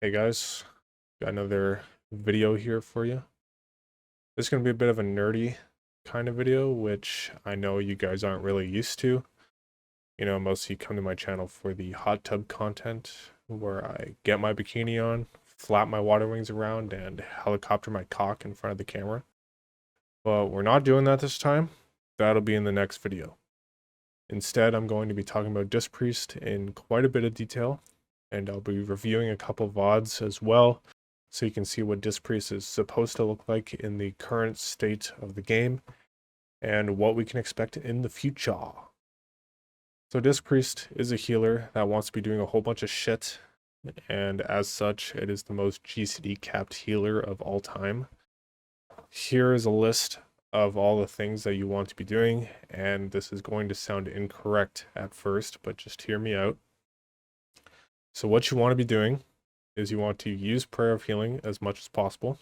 Hey guys, got another video here for you. This is going to be a bit of a nerdy kind of video, which I know you guys aren't really used to. You know, most of you come to my channel for the hot tub content, where I get my bikini on, flap my water wings around, and helicopter my cock in front of the camera. But we're not doing that this time. That'll be in the next video. Instead, I'm going to be talking about Disc Priest in quite a bit of detail, and I'll be reviewing a couple VODs as well, so you can see what Disc Priest is supposed to look like in the current state of the game, and what we can expect in the future. So Disc Priest is a healer that wants to be doing a whole bunch of shit, and as such, it is the most GCD capped healer of all time. Here is a list of all the things that you want to be doing, and this is going to sound incorrect at first, but just hear me out. So what you want to be doing is you want to use Prayer of Healing as much as possible.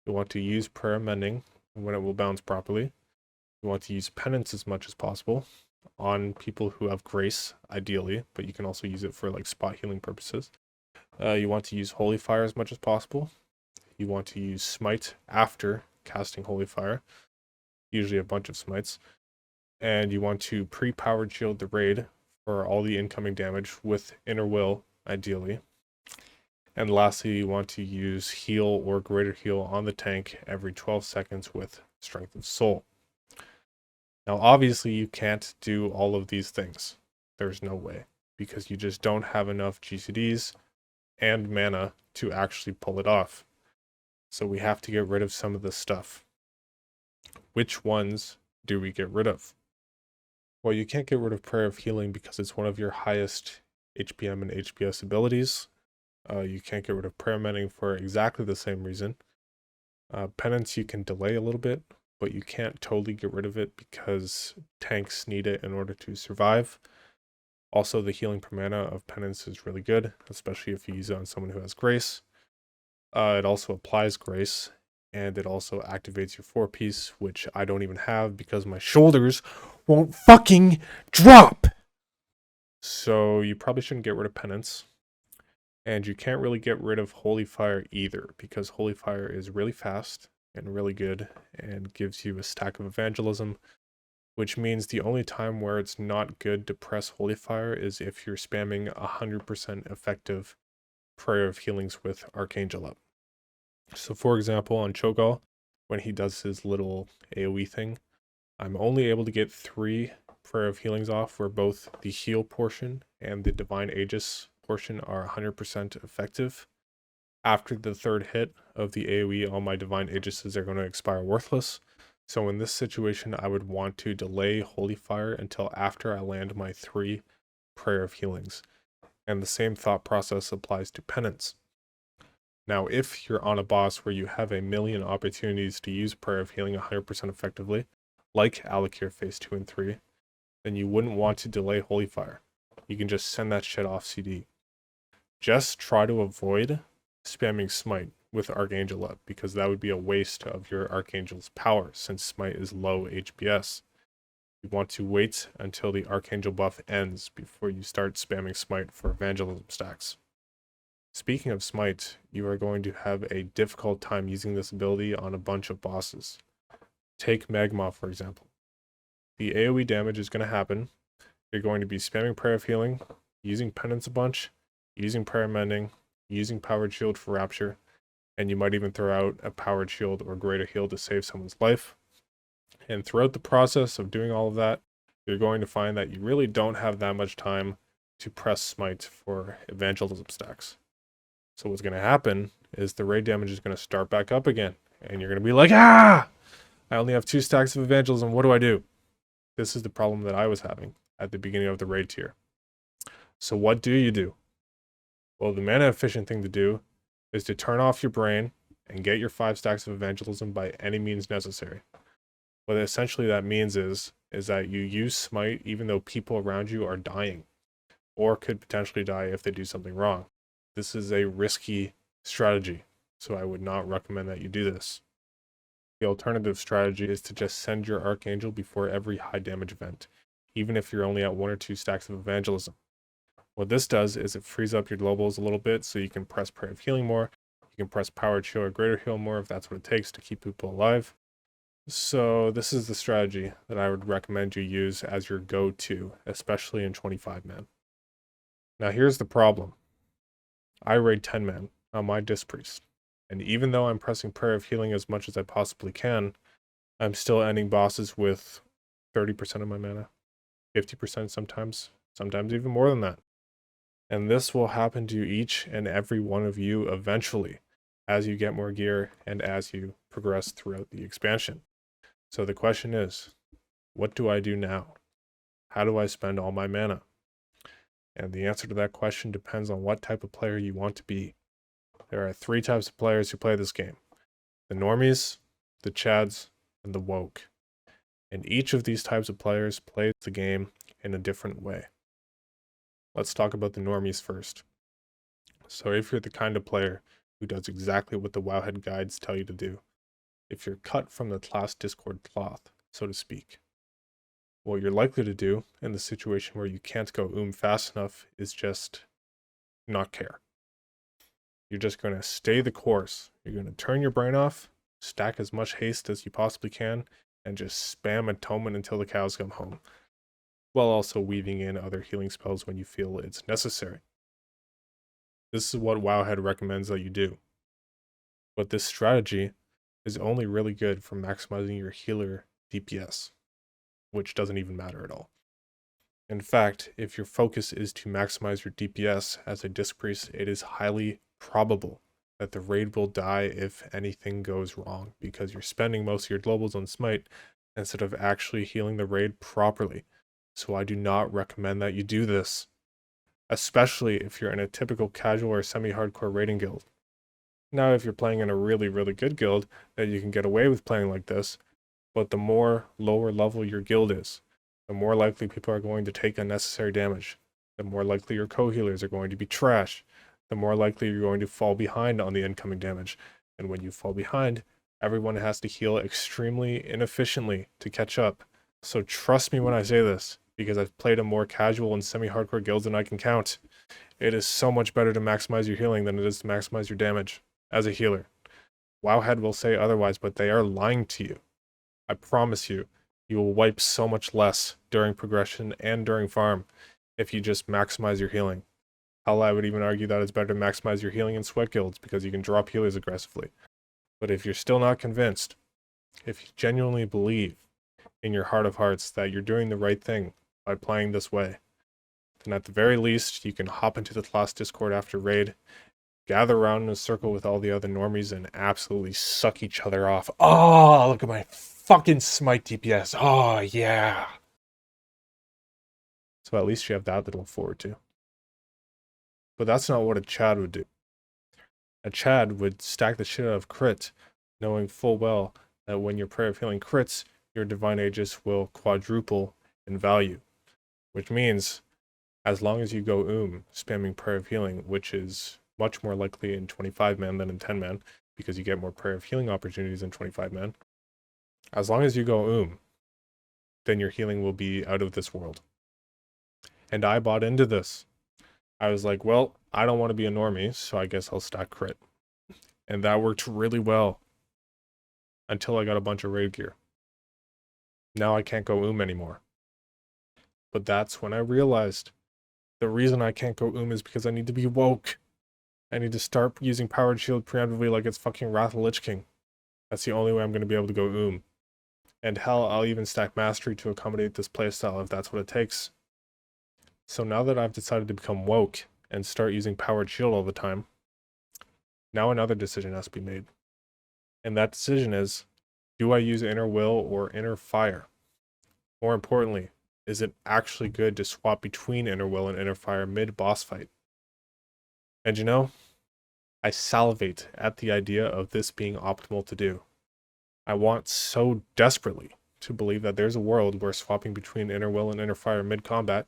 You want to use Prayer of Mending when it will bounce properly. You want to use Penance as much as possible on people who have Grace, ideally, but you can also use it for like spot healing purposes. You want to use Holy Fire as much as possible. You want to use Smite after casting Holy Fire, usually a bunch of smites. And you want to pre-powered shield the raid for all the incoming damage with Inner Will, ideally. And lastly, you want to use heal or greater heal on the tank every 12 seconds with Strength of Soul. Now, obviously, you can't do all of these things. There's no way, because you just don't have enough GCDs and mana to actually pull it off. So we have to get rid of some of this stuff. Which ones do we get rid of? Well, you can't get rid of Prayer of Healing because it's one of your highest HPM and HPS abilities. You can't get rid of Prayer Mending for exactly the same reason. Penance you can delay a little bit, but you can't totally get rid of it because tanks need it in order to survive. Also, the healing per mana of Penance is really good, especially if you use it on someone who has Grace. It also applies Grace, and it also activates your 4-piece, which I don't even have because my shoulders won't fucking drop! So you probably shouldn't get rid of Penance. And you can't really get rid of Holy Fire either, because Holy Fire is really fast and really good and gives you a stack of Evangelism, which means the only time where it's not good to press Holy Fire is if you're spamming 100% effective Prayer of Healings with Archangel up. So for example, on Cho'Gall, when he does his little AoE thing, I'm only able to get 3 Prayer of Healings off, where both the heal portion and the Divine Aegis portion are 100% effective. After the 3rd hit of the AoE, all my Divine Aegises are going to expire worthless. So in this situation, I would want to delay Holy Fire until after I land my 3 Prayer of Healings. And the same thought process applies to Penance. Now, if you're on a boss where you have a million opportunities to use Prayer of Healing 100% effectively, like Alakir Phase 2 and 3, then you wouldn't want to delay Holy Fire. You can just send that shit off CD. Just try to avoid spamming Smite with Archangel up, because that would be a waste of your Archangel's power, since Smite is low HPS. You want to wait until the Archangel buff ends before you start spamming Smite for Evangelism stacks. Speaking of Smite, you are going to have a difficult time using this ability on a bunch of bosses. Take Magmaw, for example. The AoE damage is going to happen. You're going to be spamming Prayer of Healing, using Penance a bunch, using Prayer Mending, using Powered Shield for Rapture, and you might even throw out a Powered Shield or Greater Heal to save someone's life. And throughout the process of doing all of that, you're going to find that you really don't have that much time to press Smite for Evangelism stacks. So what's going to happen is the raid damage is going to start back up again, and you're going to be like, I only have 2 stacks of Evangelism, what do I do? This is the problem that I was having at the beginning of the raid tier. So what do you do? Well, the mana efficient thing to do is to turn off your brain and get your 5 stacks of Evangelism by any means necessary. What essentially that means is that you use Smite even though people around you are dying, or could potentially die if they do something wrong. This is a risky strategy, so I would not recommend that you do this. The alternative strategy is to just send your Archangel before every high damage event, even if you're only at 1 or 2 stacks of Evangelism. What this does is it frees up your globals a little bit so you can press Prayer of Healing more. You can press Powered Shield or Greater Heal more if that's what it takes to keep people alive. So this is the strategy that I would recommend you use as your go-to, especially in 25-man. Now here's the problem. I raid 10-man on my Disc Priest, and even though I'm pressing Prayer of Healing as much as I possibly can, I'm still ending bosses with 30% of my mana, 50% sometimes even more than that. And this will happen to each and every one of you eventually as you get more gear and as you progress throughout the expansion. So the question is, what do I do now? How do I spend all my mana? And the answer to that question depends on what type of player you want to be. There are 3 types of players who play this game: the normies, the chads, and the woke. And each of these types of players plays the game in a different way. Let's talk about the normies first. So if you're the kind of player who does exactly what the Wowhead guides tell you to do, if you're cut from the class Discord cloth, so to speak, what you're likely to do in the situation where you can't go fast enough is just not care. You're just going to stay the course. You're going to turn your brain off, stack as much haste as you possibly can, and just spam Atonement until the cows come home, while also weaving in other healing spells when you feel it's necessary. This is what Wowhead recommends that you do. But this strategy is only really good for maximizing your healer DPS, which doesn't even matter at all. In fact, if your focus is to maximize your DPS as a Disc Priest, it is highly probable that the raid will die if anything goes wrong, because you're spending most of your globals on Smite instead of actually healing the raid properly. So I do not recommend that you do this, especially if you're in a typical casual or semi-hardcore raiding guild. Now, if you're playing in a really, really good guild, then you can get away with playing like this, but the more lower level your guild is, the more likely people are going to take unnecessary damage. The more likely your co-healers are going to be trash. The more likely you're going to fall behind on the incoming damage. And when you fall behind, everyone has to heal extremely inefficiently to catch up. So trust me when I say this, because I've played in more casual and semi-hardcore guilds than I can count. It is so much better to maximize your healing than it is to maximize your damage as a healer. Wowhead will say otherwise, but they are lying to you. I promise you, you will wipe so much less during progression and during farm if you just maximize your healing. Hell, I would even argue that it's better to maximize your healing in sweat guilds because you can drop healers aggressively. But if you're still not convinced, if you genuinely believe in your heart of hearts that you're doing the right thing by playing this way, then at the very least, you can hop into the class Discord after raid, gather around in a circle with all the other normies, and absolutely suck each other off. Oh, look at my fucking Smite DPS. Oh, yeah. So at least you have that to look forward to. But that's not what a Chad would do. A Chad would stack the shit out of crit, knowing full well that when your Prayer of Healing crits, your Divine Aegis will quadruple in value. Which means, as long as you go spamming Prayer of Healing, which is much more likely in 25-man than in 10-man, because you get more Prayer of Healing opportunities in 25-man. As long as you go then your healing will be out of this world. And I bought into this. I was like, well, I don't want to be a normie, so I guess I'll stack crit. And that worked really well. Until I got a bunch of raid gear. Now I can't go anymore. But that's when I realized the reason I can't go is because I need to be woke. I need to start using Powered Shield preemptively like it's fucking Wrath of Lich King. That's the only way I'm going to be able to go And hell, I'll even stack Mastery to accommodate this playstyle if that's what it takes. So now that I've decided to become woke and start using Powered Shield all the time, now another decision has to be made. And that decision is, do I use Inner Will or Inner Fire? More importantly, is it actually good to swap between Inner Will and Inner Fire mid-boss fight? And you know, I salivate at the idea of this being optimal to do. I want so desperately to believe that there's a world where swapping between Inner Will and Inner Fire mid-combat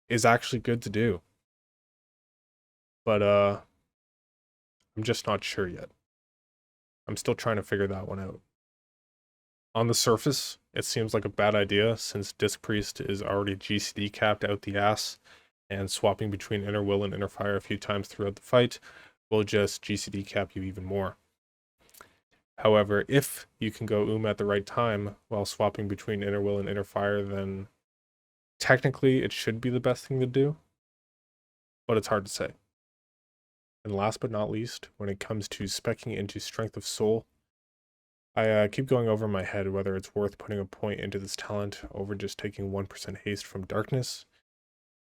is actually good to do. But, I'm just not sure yet. I'm still trying to figure that one out. On the surface, it seems like a bad idea since Disc Priest is already GCD capped out the ass, and swapping between Inner Will and Inner Fire a few times throughout the fight will just GCD cap you even more. However, if you can go at the right time while swapping between Inner Will and Inner Fire, then technically it should be the best thing to do, but it's hard to say. And last but not least, when it comes to speccing into Strength of Soul, I keep going over in my head whether it's worth putting a point into this talent over just taking 1% haste from Darkness.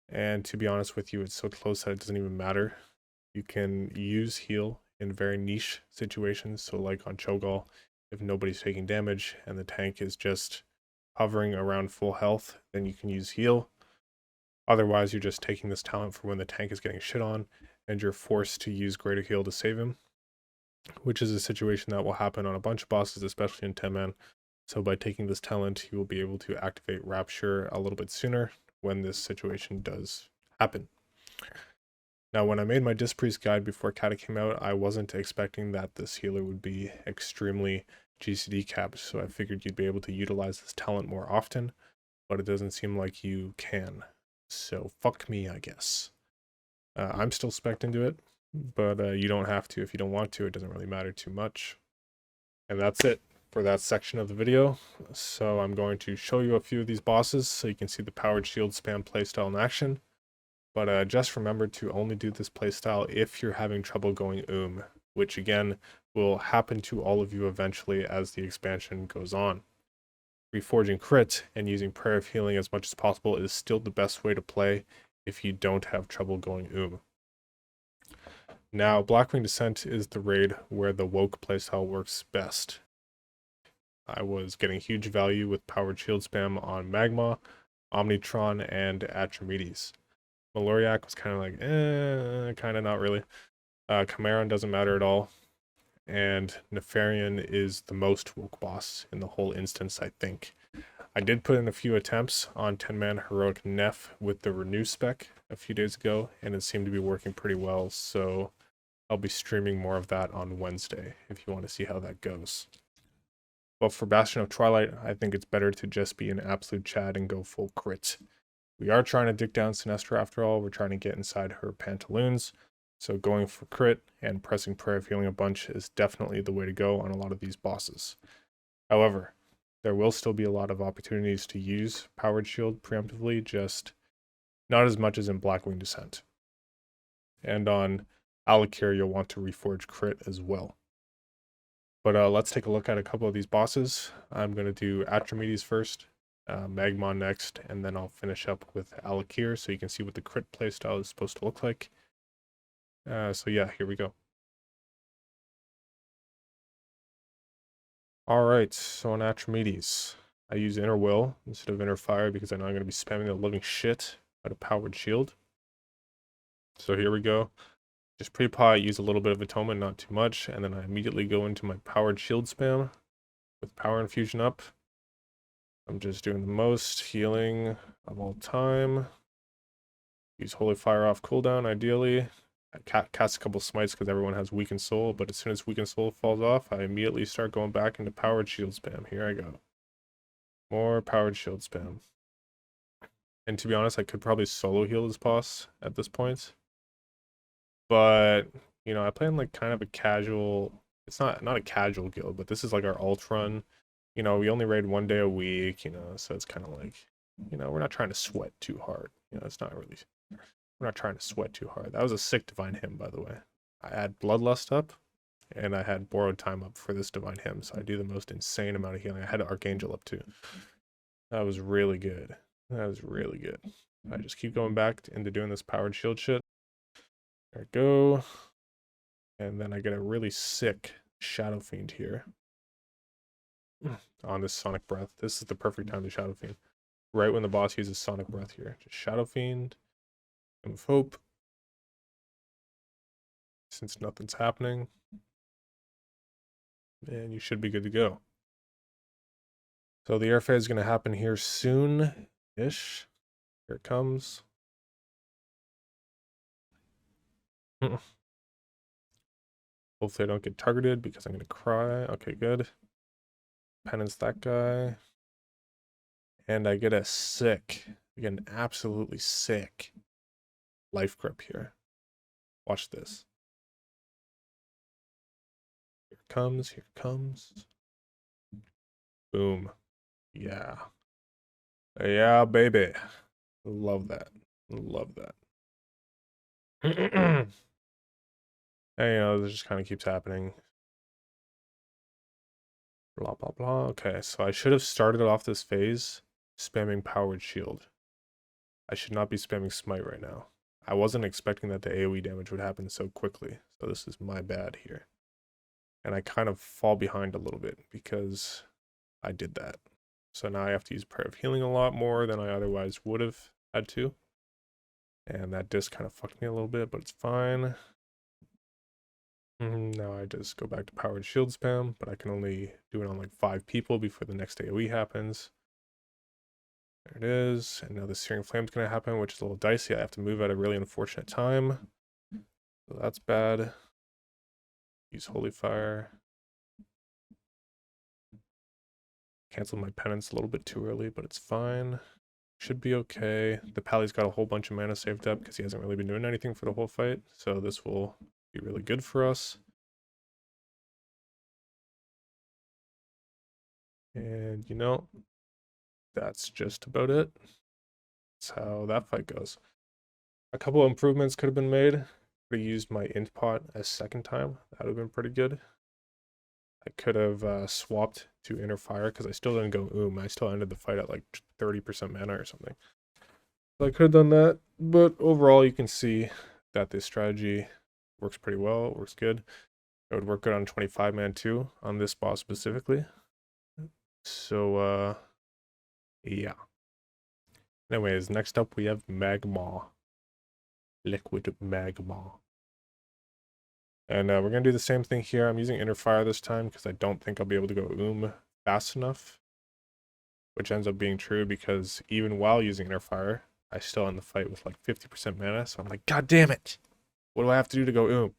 And to be honest with you, it's so close that it doesn't even matter. You can use heal in very niche situations. So like on Cho'Gall, if nobody's taking damage and the tank is just hovering around full health, then you can use heal. Otherwise, you're just taking this talent for when the tank is getting shit on and you're forced to use greater heal to save him, which is a situation that will happen on a bunch of bosses, especially in 10-man. So by taking this talent, you will be able to activate Rapture a little bit sooner when this situation does happen. Now, when I made my Disc Priest guide before Cata came out, I wasn't expecting that this healer would be extremely GCD capped, so I figured you'd be able to utilize this talent more often, but it doesn't seem like you can. So fuck me, I guess. I'm still spec'd into it, but you don't have to if you don't want to. It doesn't really matter too much. And that's it for that section of the video. So I'm going to show you a few of these bosses so you can see the powered shield spam playstyle in action. But just remember to only do this playstyle if you're having trouble going which again will happen to all of you eventually as the expansion goes on. Reforging crit and using Prayer of Healing as much as possible is still the best way to play if you don't have trouble going Now, Blackwing Descent is the raid where the woke playstyle works best. I was getting huge value with powered shield spam on Magmaw, Omnitron, and Atramedes. Maloriak was kind of like, kind of not really. Chimeron doesn't matter at all. And Nefarian is the most woke boss in the whole instance, I think. I did put in a few attempts on 10-man Heroic Nef with the Renew spec a few days ago, and it seemed to be working pretty well, so I'll be streaming more of that on Wednesday if you want to see how that goes. But for Bastion of Twilight, I think it's better to just be an absolute Chad and go full crit. We are trying to dick down Sinestro after all. We're trying to get inside her pantaloons. So going for crit and pressing Prayer of Healing a bunch is definitely the way to go on a lot of these bosses. However, there will still be a lot of opportunities to use Powered Shield preemptively, just not as much as in Blackwing Descent. And on Alakir, you'll want to reforge crit as well. But let's take a look at a couple of these bosses. I'm going to do Atramedes first, Magmaw next, and then I'll finish up with Alakir so you can see what the crit playstyle is supposed to look like. So yeah, here we go. Alright, so on Atramedes, I use Inner Will instead of Inner Fire because I know I'm going to be spamming the living shit out of Powered Shield. So here we go. Just pre-pot, use a little bit of Atonement, not too much, and then I immediately go into my Powered Shield spam with Power Infusion up. I'm just doing the most healing of all time. Use Holy Fire off cooldown, ideally. I cast a couple smites because everyone has Weakened Soul, but as soon as Weakened Soul falls off, I immediately start going back into Powered Shield spam. Here I go. More Powered Shield spam. And to be honest, I could probably solo heal this boss at this point. But, you know, I play in like kind of a casual... It's not a casual guild, but this is like our alt run. You know, we only raid 1 day a week, you know, so it's kind of like, you know, we're not trying to sweat too hard. You know, it's not really... We're not trying to sweat too hard. That was a sick Divine Hymn, by the way. I had Bloodlust up, and I had Borrowed Time up for this Divine Hymn, so I do the most insane amount of healing. I had Archangel up too. That was really good. That was really good. I just keep going back into doing this powered shield shit. There we go. And then I get a really sick Shadow Fiend here. On this Sonic Breath. This is the perfect time to Shadow Fiend. Right when the boss uses Sonic Breath here. Just Shadow Fiend. Of hope. Since nothing's happening. And you should be good to go. So the airfare is going to happen here soon-ish. Here it comes. Hopefully I don't get targeted because I'm going to cry. Okay, good. Penance that guy. And I get a sick. I get an absolutely sick life grip here. Watch this. Here it comes, here it comes. Boom. Yeah. Yeah, baby. Love that. Love that. And, this just kind of keeps happening. Blah, blah, blah. Okay, so I should have started off this phase spamming Powered Shield. I should not be spamming Smite right now. I wasn't expecting that the AoE damage would happen so quickly, so this is my bad here. And I kind of fall behind a little bit because I did that. So now I have to use Prayer of Healing a lot more than I otherwise would have had to. And that disc kind of fucked me a little bit, but it's fine. Now I just go back to Powered Shield spam, but I can only do it on like 5 people before the next AoE happens. There it is. And now the Searing Flame's going to happen, which is a little dicey. I have to move at a really unfortunate time. So that's bad. Use Holy Fire. Canceled my penance a little bit too early, but it's fine. Should be okay. The Pally's got a whole bunch of mana saved up because he hasn't really been doing anything for the whole fight. So this will be really good for us. And that's just about it. That's how that fight goes. A couple of improvements could have been made. Could have used my int pot a second time. That would have been pretty good. I could have swapped to Inner Fire because I still didn't go I still ended the fight at like 30% mana or something. So I could have done that, but overall you can see that this strategy works pretty well. It works good. It would work good on 25 man too, on this boss specifically. So yeah. Anyways, next up we have Magmaw. Liquid Magmaw. And we're going to do the same thing here. I'm using Inner Fire this time because I don't think I'll be able to go fast enough. Which ends up being true because even while using Inner Fire, I still end the fight with like 50% mana. So I'm like, God damn it! What do I have to do to go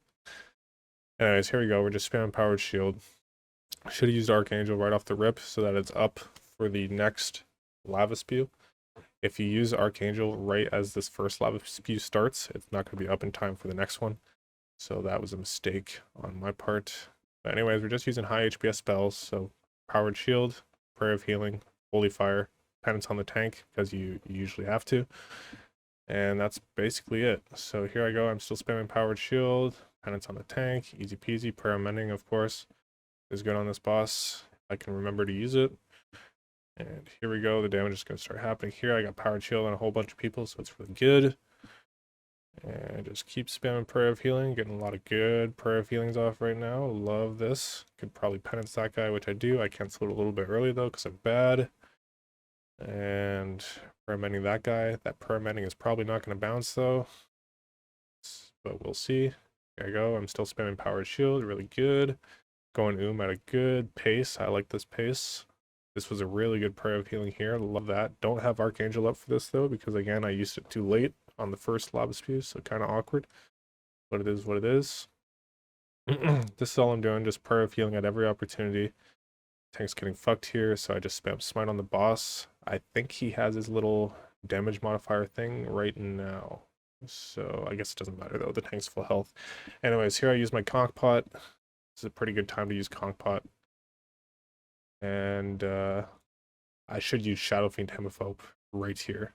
Anyways, here we go. We're just spamming Powered Shield. I should have used Archangel right off the rip so that it's up for the next Lava Spew. If you use Archangel right as this first Lava Spew starts, it's not going to be up in time for the next one. So that was a mistake on my part. But anyways, we're just using high HPS spells. So Powered Shield, Prayer of Healing, Holy Fire, Penance on the tank, because you usually have to. And that's basically it. So here I go. I'm still spamming Powered Shield, Penance on the tank, easy peasy. Prayer of Mending, of course, is good on this boss. I can remember to use it. And here we go. The damage is going to start happening here. I got Powered Shield on a whole bunch of people, so it's really good. And just keep spamming Prayer of Healing, getting a lot of good Prayer of Healings off right now. Love this. Could probably penance that guy, which I do. I canceled it a little bit early though, because I'm bad. And Prayer Mending that guy. That Prayer Mending is probably not going to bounce though. But we'll see. There I go. I'm still spamming Powered Shield, really good. Going at a good pace. I like this pace. This was a really good Prayer of Healing here. Love that. Don't have Archangel up for this though, because again, I used it too late on the first Lava Spew, so kind of awkward. But it is what it is. This is all I'm doing, just Prayer of Healing at every opportunity. Tank's getting fucked here, so I just spam Smite on the boss. I think he has his little damage modifier thing right now. So I guess it doesn't matter though, the tank's full health. Anyways, here I use my Conch Pot. This is a pretty good time to use Conch Pot. And I should use Shadow Fiend Hemophobe right here.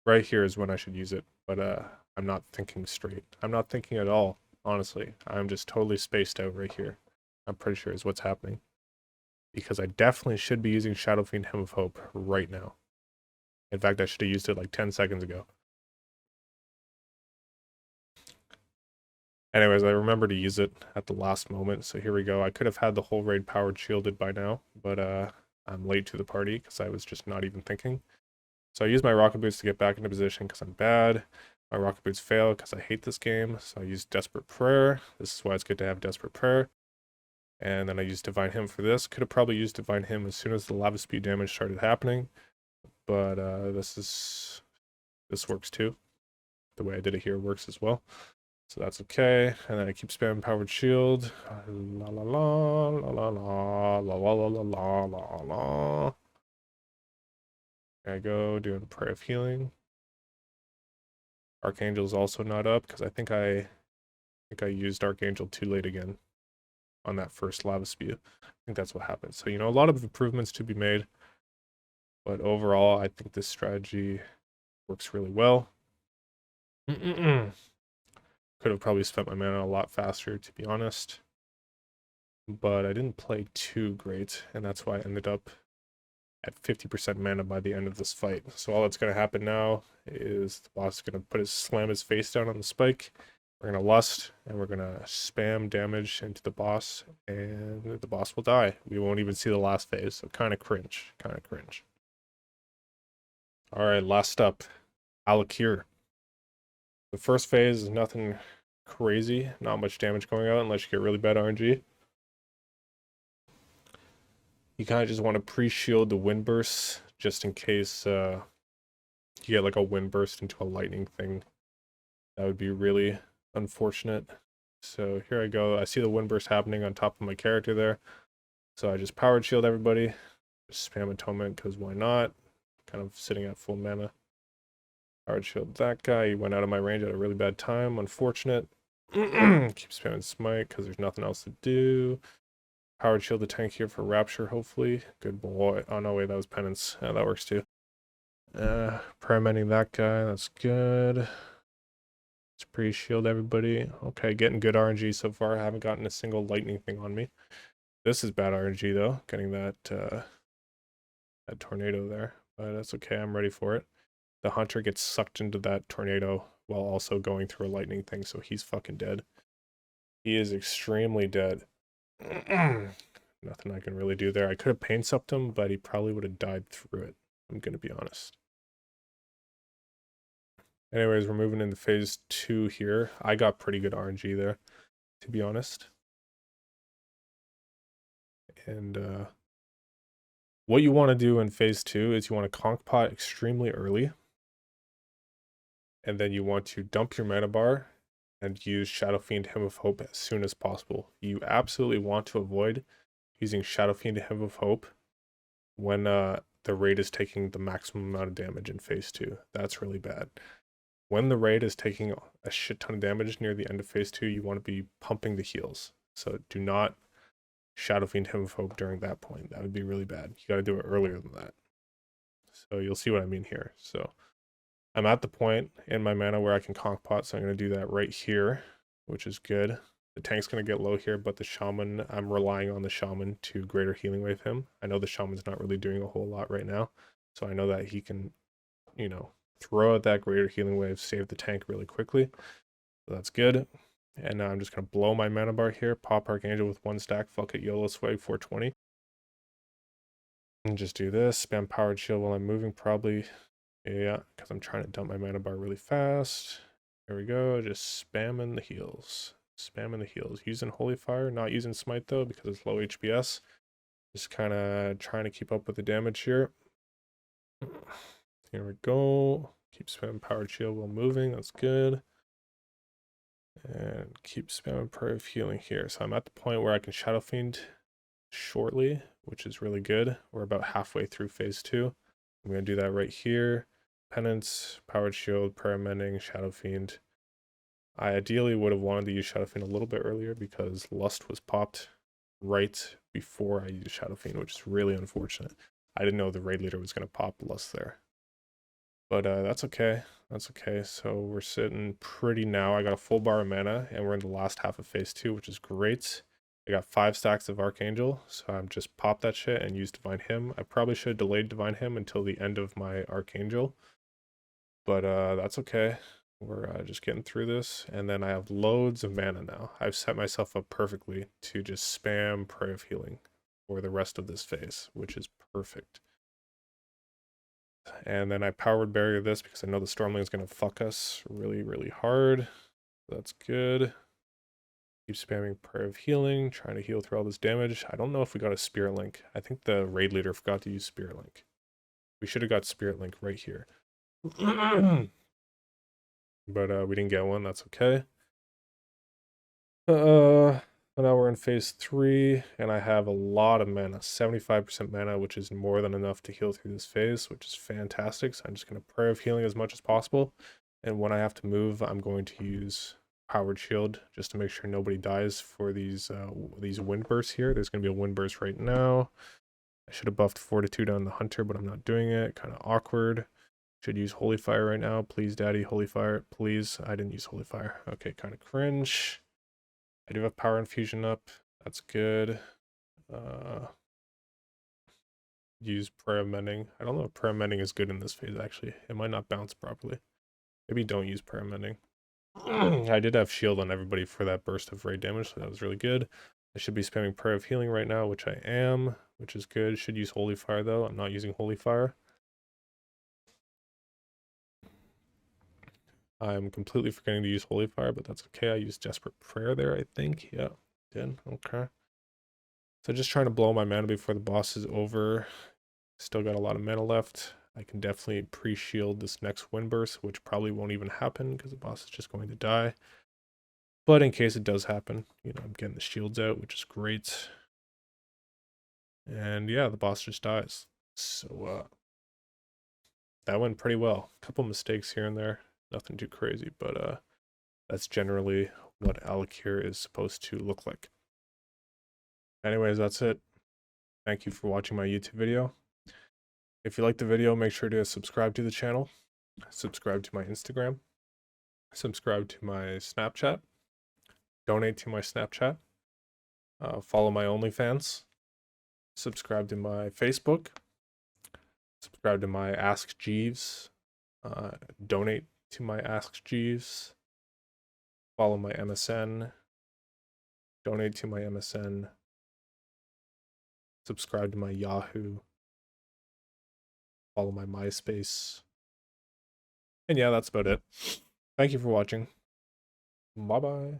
Right here is when I should use it, but I'm not thinking straight. I'm not thinking at all, honestly. I'm just totally spaced out right here. I'm pretty sure is what's happening. Because I definitely should be using Shadow Fiend Hemophobe right now. In fact, I should have used it like 10 seconds ago. Anyways, I remember to use it at the last moment, so here we go. I could have had the whole raid powered shielded by now, but I'm late to the party because I was just not even thinking. So I use my rocket boots to get back into position because I'm bad. My rocket boots fail because I hate this game, so I use Desperate Prayer. This is why it's good to have Desperate Prayer. And then I used Divine Hymn for this. Could have probably used Divine Hymn as soon as the lava speed damage started happening, but this works too. The way I did it here works as well. So that's okay. And then I keep spamming Powered Shield. La la la la la la la la la la la la. There I go, doing Prayer of Healing. Archangel's also not up because I think I used Archangel too late again on that first lava spew. I think that's what happened. So, you know, a lot of improvements to be made. But overall, I think this strategy works really well. Could have probably spent my mana a lot faster, to be honest. But I didn't play too great, and that's why I ended up at 50% mana by the end of this fight. So all that's going to happen now is the boss is going to slam his face down on the spike. We're going to lust, and we're going to spam damage into the boss, and the boss will die. We won't even see the last phase, so kind of cringe, kind of cringe. All right, last up, Alakir. The first phase is nothing crazy, not much damage going out unless you get really bad RNG. You kind of just want to pre-shield the wind bursts just in case you get like a wind burst into a lightning thing. That would be really unfortunate. So here I go. I see the wind burst happening on top of my character there. So I just powered shield everybody. Just spam atonement because why not? Kind of sitting at full mana. Powered shield that guy. He went out of my range at a really bad time. Unfortunate. Keep spamming smite because there's nothing else to do. Powered shield the tank here for Rapture, hopefully. Good boy. Oh, no, wait, that was Penance. Yeah, that works too. Paramending that guy. That's good. Let's pre-shield everybody. Okay, getting good RNG so far. I haven't gotten a single lightning thing on me. This is bad RNG, though. Getting that, that tornado there. But that's okay. I'm ready for it. The Hunter gets sucked into that tornado while also going through a lightning thing, so he's fucking dead. He is extremely dead. Nothing I can really do there. I could have pain supped him, but he probably would have died through it. I'm going to be honest. Anyways, we're moving into phase 2 here. I got pretty good RNG there, to be honest. And what you want to do in phase 2 is you want to conk pot extremely early. And then you want to dump your mana bar and use Shadow Fiend Hymn of Hope as soon as possible. You absolutely want to avoid using Shadow Fiend Hymn of Hope when the raid is taking the maximum amount of damage in phase 2. That's really bad. When the raid is taking a shit ton of damage near the end of phase 2, you want to be pumping the heals. So do not Shadow Fiend Hymn of Hope during that point. That would be really bad. You got to do it earlier than that. So you'll see what I mean here. So I'm at the point in my mana where I can conk pot, so I'm going to do that right here, which is good. The tank's going to get low here, but the shaman, I'm relying on the shaman to greater healing wave him. I know the shaman's not really doing a whole lot right now, so I know that he can, you know, throw out that greater healing wave, save the tank really quickly. So that's good. And now I'm just going to blow my mana bar here, pop Archangel with 1 stack, fuck it, YOLO swag 420. And just do this, spam powered shield while I'm moving probably. Yeah, because I'm trying to dump my mana bar really fast. There we go, just spamming the heals. Spamming the heals. Using Holy Fire, not using Smite though, because it's low HPS. Just kind of trying to keep up with the damage here. Here we go. Keep spamming Powered Shield while moving, that's good. And keep spamming Prayer of Healing here. So I'm at the point where I can Shadow Fiend shortly, which is really good. We're about halfway through phase 2. I'm going to do that right here. Penance, Powered Shield, Prayer Mending, Shadow Fiend. I ideally would have wanted to use Shadow Fiend a little bit earlier because Lust was popped right before I used Shadow Fiend, which is really unfortunate. I didn't know the raid leader was going to pop Lust there. But that's okay. That's okay. So we're sitting pretty now. I got a full bar of mana, and we're in the last half of phase 2, which is great. I got 5 stacks of Archangel, so I'm just popped that shit and used Divine Hymn. I probably should have delayed Divine Hymn until the end of my Archangel. But that's okay. We're just getting through this. And then I have loads of mana now. I've set myself up perfectly to just spam Prayer of Healing for the rest of this phase, which is perfect. And then I powered barrier this because I know the Stormling is going to fuck us really, really hard. That's good. Keep spamming Prayer of Healing, trying to heal through all this damage. I don't know if we got a Spirit Link. I think the raid leader forgot to use Spirit Link. We should have got Spirit Link right here. But we didn't get one, that's okay. Now we're in phase 3, and I have a lot of mana, 75% mana, which is more than enough to heal through this phase, which is fantastic. So I'm just going to Prayer of Healing as much as possible. And when I have to move, I'm going to use powered shield just to make sure nobody dies for these wind bursts here. There's going to be a wind burst right now. I should have buffed fortitude on the hunter, but I'm not doing it. Kind of awkward. Should use holy fire right now. Please, daddy, holy fire. Please. I didn't use holy fire. Okay, kind of cringe. I do have power infusion up. That's good. Use prayer mending. I don't know if prayer mending is good in this phase, actually. It might not bounce properly. Maybe don't use prayer mending. I did have shield on everybody for that burst of raid damage, so that was really good. I should be spamming prayer of healing right now, which I am, which is good. Should use holy fire though. I'm not using holy fire. I'm completely forgetting to use holy fire, but that's okay. I used desperate prayer there, I think. Yeah, did. Okay. So just trying to blow my mana before the boss is over. Still got a lot of mana left. I can definitely pre-shield this next wind burst, which probably won't even happen because the boss is just going to die. But in case it does happen, you know, I'm getting the shields out, which is great. And yeah, the boss just dies. So that went pretty well. A couple mistakes here and there. Nothing too crazy, but that's generally what Alakir is supposed to look like. Anyways, that's it. Thank you for watching my YouTube video. If you liked the video, make sure to subscribe to the channel, subscribe to my Instagram, subscribe to my Snapchat, donate to my Snapchat, follow my OnlyFans, subscribe to my Facebook, subscribe to my Ask Jeeves, donate to my Ask Jeeves, follow my MSN, donate to my MSN, subscribe to my Yahoo, follow my MySpace, and yeah, that's about it. Thank you for watching. Bye-bye.